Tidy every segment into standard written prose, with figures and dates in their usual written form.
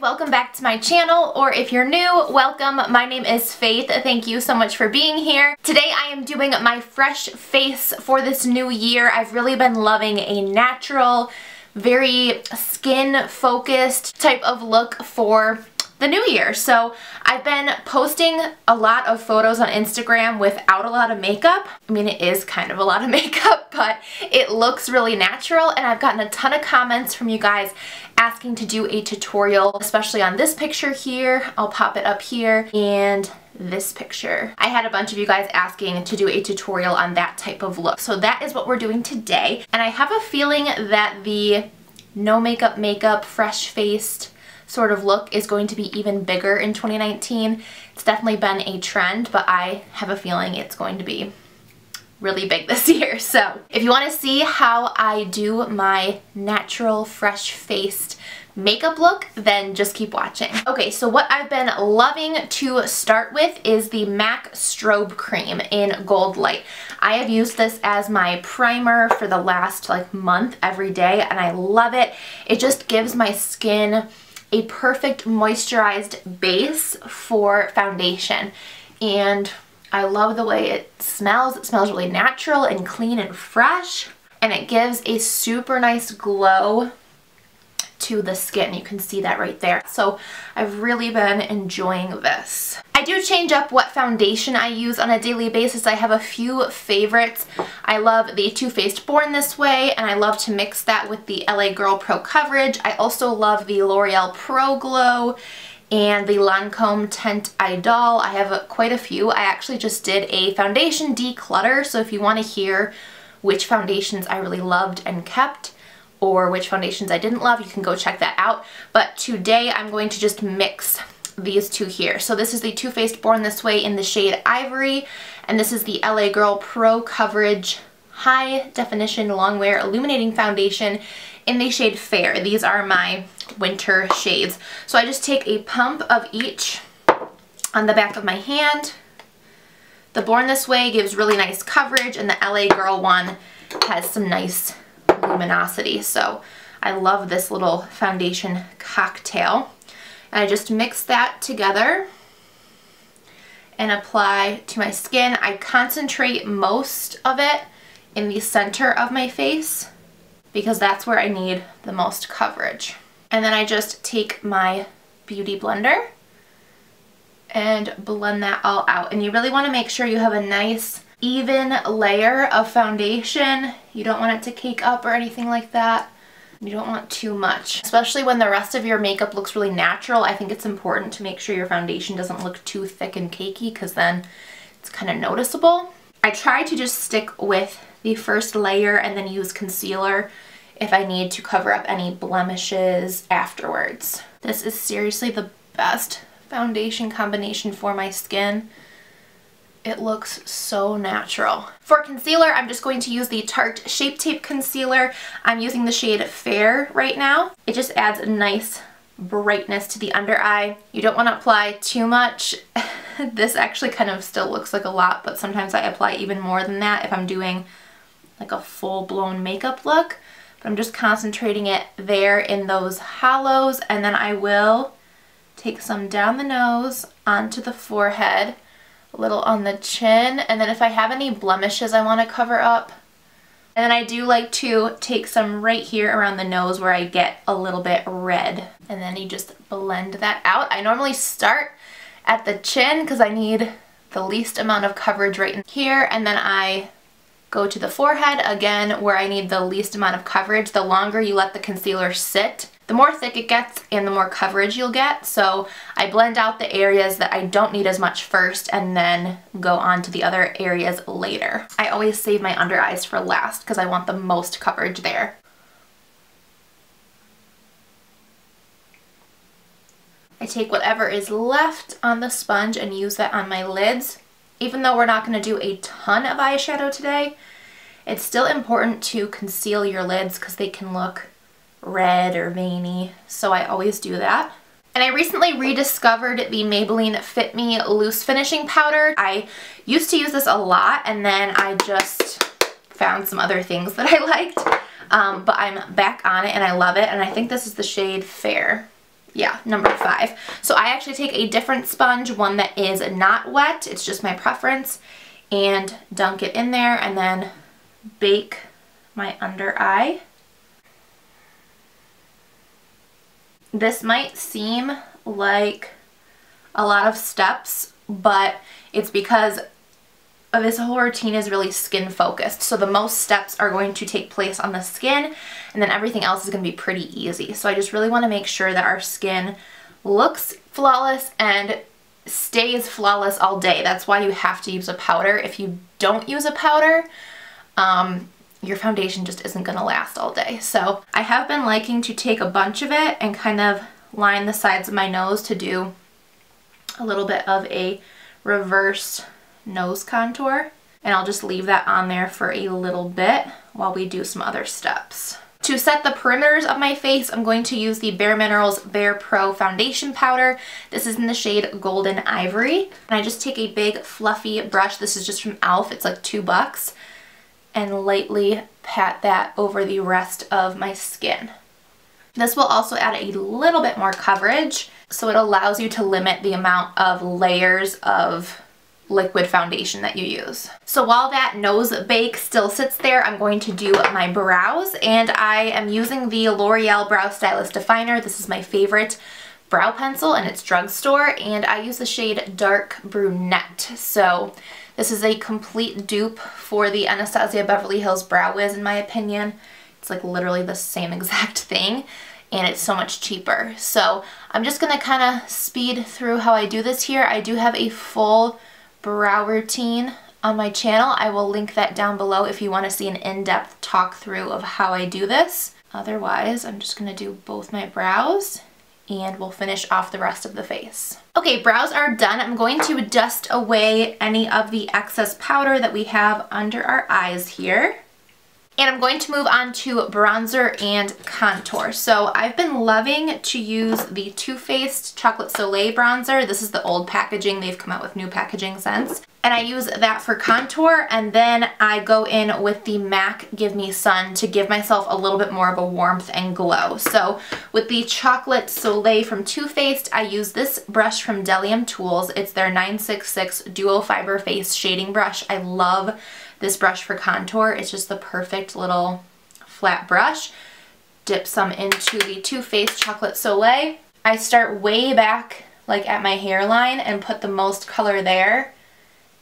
welcome back to my channel, or if you're new, welcome. My name is Faith. Thank you so much for being here. Today I am doing my fresh face for this new year. I've really been loving a natural, very skin focused type of look for the new year. So I've been posting a lot of photos on Instagram without a lot of makeup. I mean, it is kind of a lot of makeup, but it looks really natural, and I've gotten a ton of comments from you guys asking to do a tutorial, especially on this picture here. I'll pop it up here, and this picture. I had a bunch of you guys asking to do a tutorial on that type of look. So that is what we're doing today, and I have a feeling that the no makeup, fresh-faced sort of look is going to be even bigger in 2019. It's definitely been a trend, but I have a feeling it's going to be really big this year. So if you want to see how I do my natural fresh-faced makeup look, then just keep watching. Okay, so what I've been loving to start with is the MAC Strobe Cream in Gold Light. I have used this as my primer for the last month every day, and I love it. It just gives my skin a perfect moisturized base for foundation, and I love the way it smells. It smells really natural and clean and fresh, and it gives a super nice glow to the skin. You can see that right there. So I've really been enjoying this. I do change up what foundation I use on a daily basis. I have a few favorites. I love the Too Faced Born This Way, and I love to mix that with the LA Girl Pro Coverage. I also love the L'Oreal Pro Glow and the Lancome Teint Idol. I have quite a few. I actually just did a foundation declutter, so if you want to hear which foundations I really loved and kept, or which foundations I didn't love, you can go check that out. But today I'm going to just mix these two here. So this is the Too Faced Born This Way in the shade Ivory, and this is the LA Girl Pro Coverage High Definition Longwear Illuminating Foundation in the shade Fair. These are my winter shades. So I just take a pump of each on the back of my hand. The Born This Way gives really nice coverage, and the LA Girl one has some nice luminosity. So I love this little foundation cocktail. And I just mix that together and apply to my skin. I concentrate most of it in the center of my face because that's where I need the most coverage. And then I just take my beauty blender and blend that all out. And you really want to make sure you have a nice even layer of foundation. You don't want it to cake up or anything like that. You don't want too much. Especially when the rest of your makeup looks really natural, I think it's important to make sure your foundation doesn't look too thick and cakey, because then it's kind of noticeable. I try to just stick with the first layer and then use concealer if I need to cover up any blemishes afterwards. This is seriously the best foundation combination for my skin. It looks so natural. For concealer, I'm just going to use the Tarte Shape Tape Concealer. I'm using the shade Fair right now. It just adds a nice brightness to the under eye. You don't want to apply too much. This actually kind of still looks like a lot, but sometimes I apply even more than that if I'm doing like a full-blown makeup look. But I'm just concentrating it there in those hollows, and then I will take some down the nose onto the forehead, a little on the chin, and then if I have any blemishes I want to cover up. And then I do like to take some right here around the nose where I get a little bit red. And then you just blend that out. I normally start at the chin because I need the least amount of coverage right in here, and then I go to the forehead again where I need the least amount of coverage. The longer you let the concealer sit, the more thick it gets and the more coverage you'll get. So I blend out the areas that I don't need as much first and then go on to the other areas later. I always save my under eyes for last because I want the most coverage there. I take whatever is left on the sponge and use that on my lids. Even though we're not going to do a ton of eyeshadow today, it's still important to conceal your lids because they can look red or veiny, so I always do that. And I recently rediscovered the Maybelline Fit Me Loose Finishing Powder. I used to use this a lot, and then I just found some other things that I liked, but I'm back on it and I love it, and I think this is the shade Fair. Yeah, number 5. So I actually take a different sponge, one that is not wet, it's just my preference, and dunk it in there and then bake my under eye. This might seem like a lot of steps, but it's because this whole routine is really skin focused. So the most steps are going to take place on the skin, and then everything else is going to be pretty easy. So I just really want to make sure that our skin looks flawless and stays flawless all day. That's why you have to use a powder. If you don't use a powder, your foundation just isn't going to last all day. So I have been liking to take a bunch of it and kind of line the sides of my nose to do a little bit of a reverse nose contour, and I'll just leave that on there for a little bit while we do some other steps. To set the perimeters of my face, I'm going to use the Bare Minerals Bare Pro Foundation Powder. This is in the shade Golden Ivory, and I just take a big fluffy brush. This is just from e.l.f. It's like $2, and lightly pat that over the rest of my skin. This will also add a little bit more coverage, so it allows you to limit the amount of layers of liquid foundation that you use. So while that nose bake still sits there, I'm going to do my brows, and I am using the L'Oreal Brow Stylist Definer. This is my favorite brow pencil, and it's drugstore, and I use the shade Dark Brunette. So this is a complete dupe for the Anastasia Beverly Hills Brow Wiz, in my opinion. It's like literally the same exact thing, and it's so much cheaper. So I'm just gonna kind of speed through how I do this here. I do have a full brow routine on my channel. I will link that down below if you want to see an in-depth talk through of how I do this. Otherwise, I'm just gonna do both my brows and we'll finish off the rest of the face. Okay, brows are done. I'm going to dust away any of the excess powder that we have under our eyes here. And I'm going to move on to bronzer and contour. So I've been loving to use the Too Faced Chocolate Soleil bronzer. This is the old packaging. They've come out with new packaging since. And I use that for contour, and then I go in with the MAC Give Me Sun to give myself a little bit more of a warmth and glow. So with the Chocolate Soleil from Too Faced, I use this brush from Delium Tools. It's their 966 Duo Fiber Face Shading Brush. I love this brush for contour. It's just the perfect little flat brush. Dip some into the Too Faced Chocolate Soleil. I start way back, like at my hairline, and put the most color there,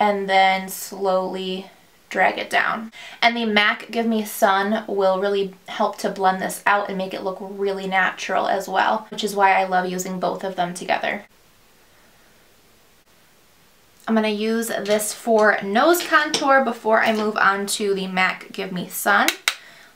and then slowly drag it down. And the MAC Give Me Sun will really help to blend this out and make it look really natural as well, which is why I love using both of them together. I'm going to use this for nose contour before I move on to the MAC Give Me Sun.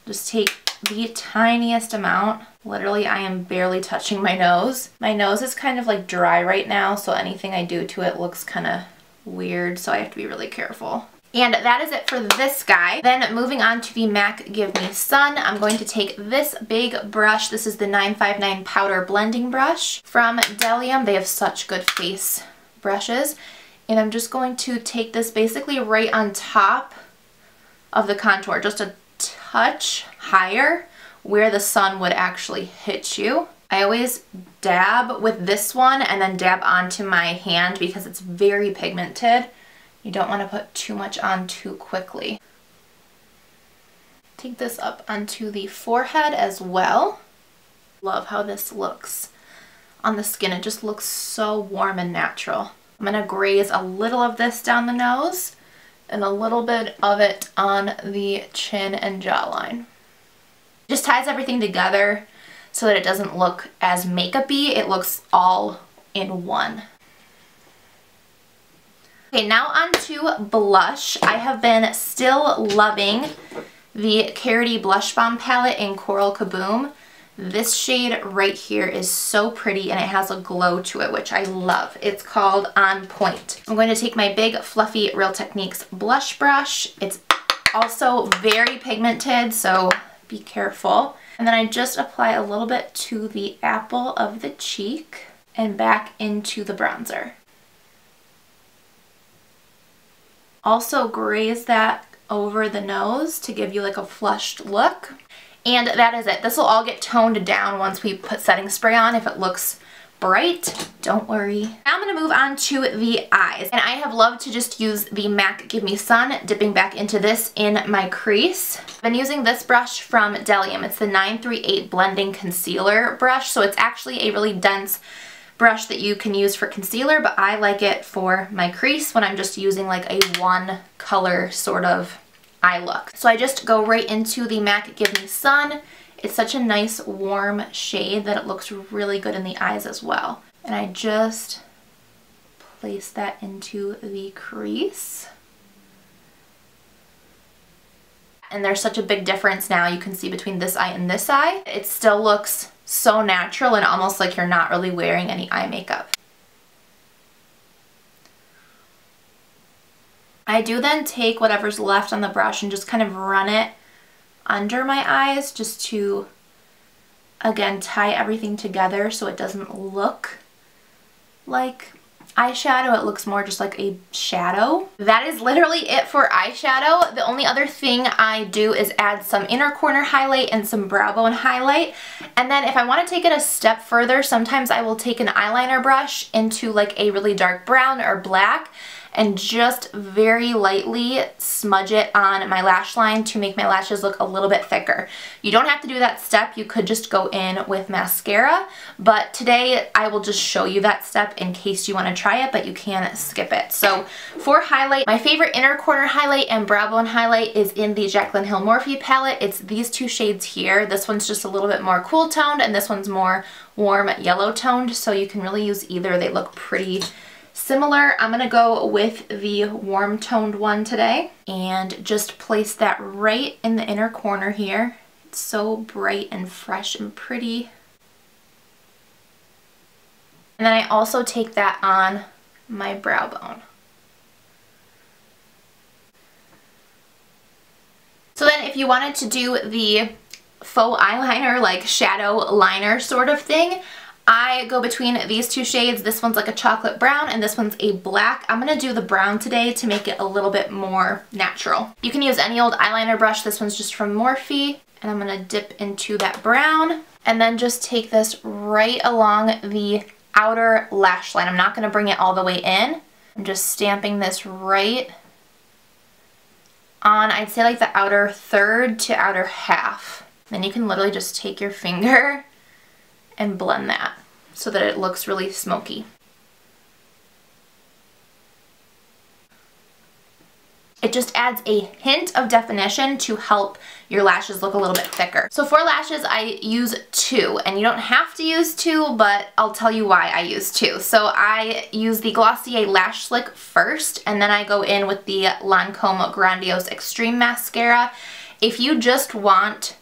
Just take the tiniest amount. Literally, I am barely touching my nose. My nose is kind of like dry right now, so anything I do to it looks kind of weird, so I have to be really careful. And that is it for this guy. Then moving on to the MAC Give Me Sun, I'm going to take this big brush. This is the 959 Powder Blending Brush from Delium. They have such good face brushes. And I'm just going to take this basically right on top of the contour, just a touch higher where the sun would actually hit you. I always dab with this one and then dab onto my hand because it's very pigmented. You don't want to put too much on too quickly. Take this up onto the forehead as well. Love how this looks on the skin. It just looks so warm and natural. I'm going to graze a little of this down the nose and a little bit of it on the chin and jawline. Just ties everything together so that it doesn't look as makeup-y. It looks all in one. Okay, now on to blush. I have been still loving the Carity Blush Bomb palette in Coral Kaboom. This shade right here is so pretty and it has a glow to it, which I love. It's called On Point. I'm going to take my big fluffy Real Techniques blush brush. It's also very pigmented, so be careful. And then I just apply a little bit to the apple of the cheek and back into the bronzer. Also graze that over the nose to give you like a flushed look. And that is it. This will all get toned down once we put setting spray on. If it looks bright, don't worry. Now I'm going to move on to the eyes. And I have loved to just use the MAC Give Me Sun, dipping back into this in my crease. I've been using this brush from Delium. It's the 938 Blending Concealer brush. So it's actually a really dense brush that you can use for concealer, but I like it for my crease when I'm just using like a one color sort of eye look. So I just go right into the MAC Give Me Sun. It's such a nice warm shade that it looks really good in the eyes as well. And I just place that into the crease. And there's such a big difference now you can see between this eye and this eye. It still looks so natural and almost like you're not really wearing any eye makeup. I do then take whatever's left on the brush and just kind of run it under my eyes just to, again, tie everything together so it doesn't look like eyeshadow. It looks more just like a shadow. That is literally it for eyeshadow. The only other thing I do is add some inner corner highlight and some brow bone highlight. And then if I want to take it a step further, sometimes I will take an eyeliner brush into like a really dark brown or black and just very lightly smudge it on my lash line to make my lashes look a little bit thicker. You don't have to do that step. You could just go in with mascara, but today I will just show you that step in case you want to try it, but you can skip it. So for highlight, my favorite inner corner highlight and brow bone highlight is in the Jaclyn Hill Morphe palette. It's these two shades here. This one's just a little bit more cool toned and this one's more warm yellow toned, so you can really use either. They look pretty similar. I'm going to go with the warm toned one today and just place that right in the inner corner here. It's so bright and fresh and pretty. And then I also take that on my brow bone. So then if you wanted to do the faux eyeliner, like shadow liner sort of thing, I go between these two shades. This one's like a chocolate brown and this one's a black. I'm going to do the brown today to make it a little bit more natural. You can use any old eyeliner brush. This one's just from Morphe. And I'm going to dip into that brown and then just take this right along the outer lash line. I'm not going to bring it all the way in. I'm just stamping this right on, I'd say like the outer third to outer half. Then you can literally just take your finger and blend that so that it looks really smoky. It just adds a hint of definition to help your lashes look a little bit thicker. So for lashes, I use two, and you don't have to use two, but I'll tell you why I use two. So I use the Glossier Lash Slick first, and then I go in with the Lancome Grandiose Extreme Mascara. If you just want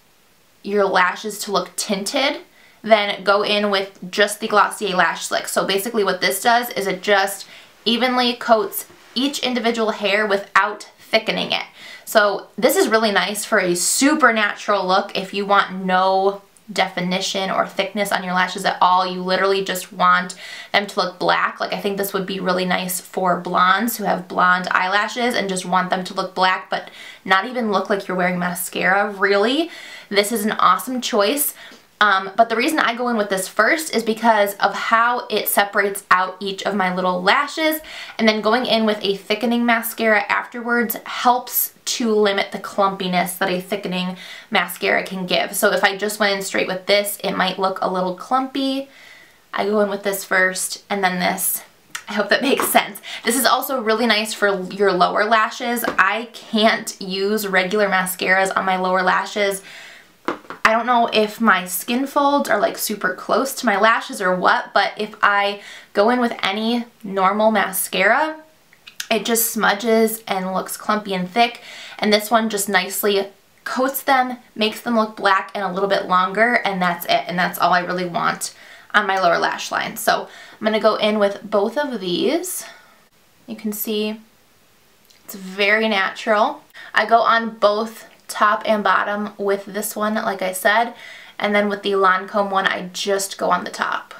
your lashes to look tinted, then go in with just the Glossier Lash Slick. So basically what this does is it just evenly coats each individual hair without thickening it. So this is really nice for a super natural look if you want no definition or thickness on your lashes at all. You literally just want them to look black. Like I think this would be really nice for blondes who have blonde eyelashes and just want them to look black but not even look like you're wearing mascara. Really, this is an awesome choice. But the reason I go in with this first is because of how it separates out each of my little lashes, and then going in with a thickening mascara afterwards helps to limit the clumpiness that a thickening mascara can give. So if I just went in straight with this, it might look a little clumpy. I go in with this first and then this. I hope that makes sense. This is also really nice for your lower lashes. I can't use regular mascaras on my lower lashes. I don't know if my skin folds are like super close to my lashes or what, but if I go in with any normal mascara, it just smudges and looks clumpy and thick, and this one just nicely coats them, makes them look black and a little bit longer, and that's it, and that's all I really want on my lower lash line. So I'm going to go in with both of these. You can see it's very natural. I go on both top and bottom with this one, like I said, and then with the Lancome one I just go on the top.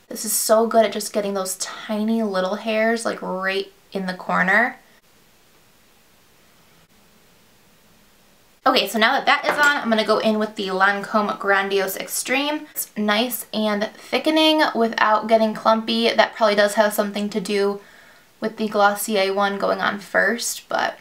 This is so good at just getting those tiny little hairs like right in the corner. Okay, so now that that is on, I'm going to go in with the Lancome Grandiose Extreme. It's nice and thickening without getting clumpy. That probably does have something to do with the Glossier one going on first, but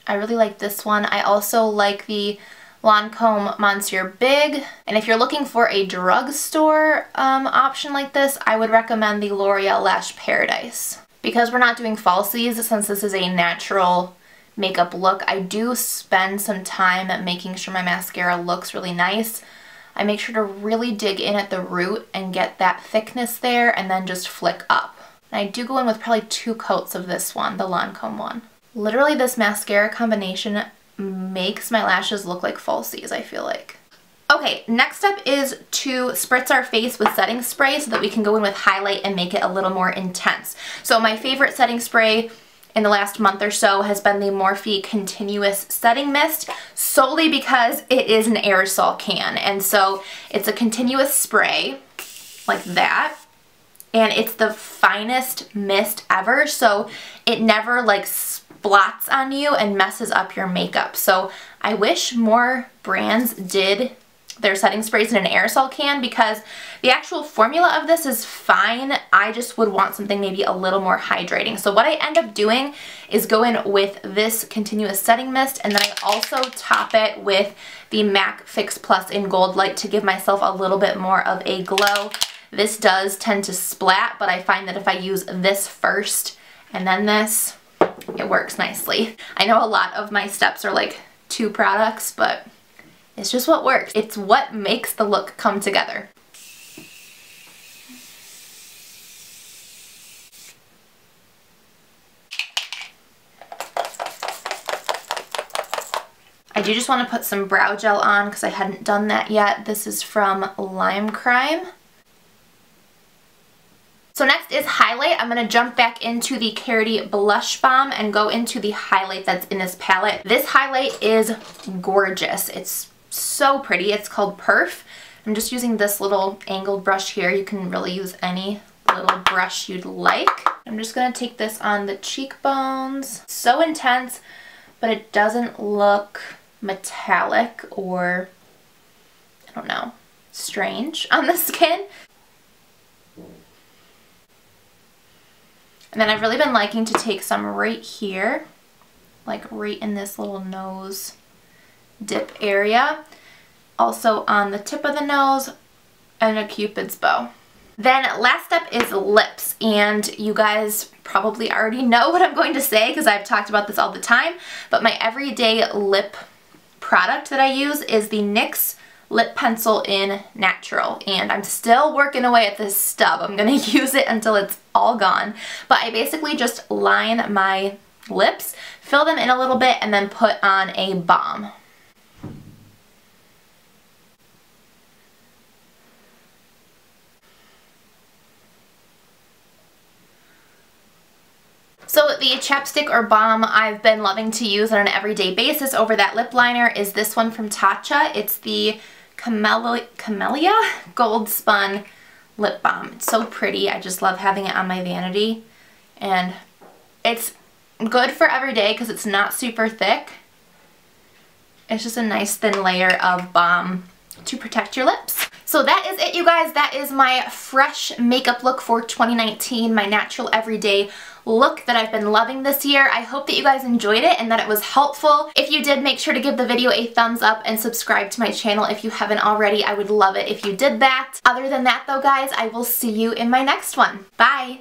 I really like this one. I also like the Lancome Monsieur Big, and if you're looking for a drugstore option like this, I would recommend the L'Oreal Lash Paradise. Because we're not doing falsies, since this is a natural makeup look, I do spend some time at making sure my mascara looks really nice. I make sure to really dig in at the root and get that thickness there and then just flick up. And I do go in with probably 2 coats of this one, the Lancome one. Literally this mascara combination makes my lashes look like falsies, I feel like. Okay, next up is to spritz our face with setting spray so that we can go in with highlight and make it a little more intense. So my favorite setting spray in the last month or so has been the Morphe Continuous Setting Mist, solely because it is an aerosol can. And so it's a continuous spray like that. And it's the finest mist ever, so it never like blots on you and messes up your makeup. So I wish more brands did their setting sprays in an aerosol can, because the actual formula of this is fine. I just would want something maybe a little more hydrating. So what I end up doing is go in with this continuous setting mist, and then I also top it with the MAC Fix Plus in Gold Light to give myself a little bit more of a glow. This does tend to splat, but I find that if I use this first and then this, it works nicely. I know a lot of my steps are like 2 products, but it's just what works. It's what makes the look come together. I do just want to put some brow gel on because I hadn't done that yet. This is from Lime Crime. So next is highlight. I'm going to jump back into the Carity Blush Balm and go into the highlight that's in this palette. This highlight is gorgeous. It's so pretty. It's called Perf. I'm just using this little angled brush here. You can really use any little brush you'd like. I'm just going to take this on the cheekbones. So intense, but it doesn't look metallic or, I don't know, strange on the skin. And then I've really been liking to take some right here, like right in this little nose dip area. Also on the tip of the nose and a Cupid's bow. Then last step is lips, and you guys probably already know what I'm going to say because I've talked about this all the time, but my everyday lip product that I use is the NYX Lip Pencil in Natural, and I'm still working away at this stub. I'm going to use it until it's all gone, but I basically just line my lips, fill them in a little bit, and then put on a balm. So the chapstick or balm I've been loving to use on an everyday basis over that lip liner is this one from Tatcha. It's the Camellia Gold Spun Lip Balm. It's so pretty. I just love having it on my vanity. And it's good for every day because it's not super thick. It's just a nice thin layer of balm to protect your lips. So that is it, you guys. That is my fresh makeup look for 2019, my natural everyday look that I've been loving this year. I hope that you guys enjoyed it and that it was helpful. If you did, make sure to give the video a thumbs up and subscribe to my channel if you haven't already. I would love it if you did that. Other than that though, guys, I will see you in my next one. Bye!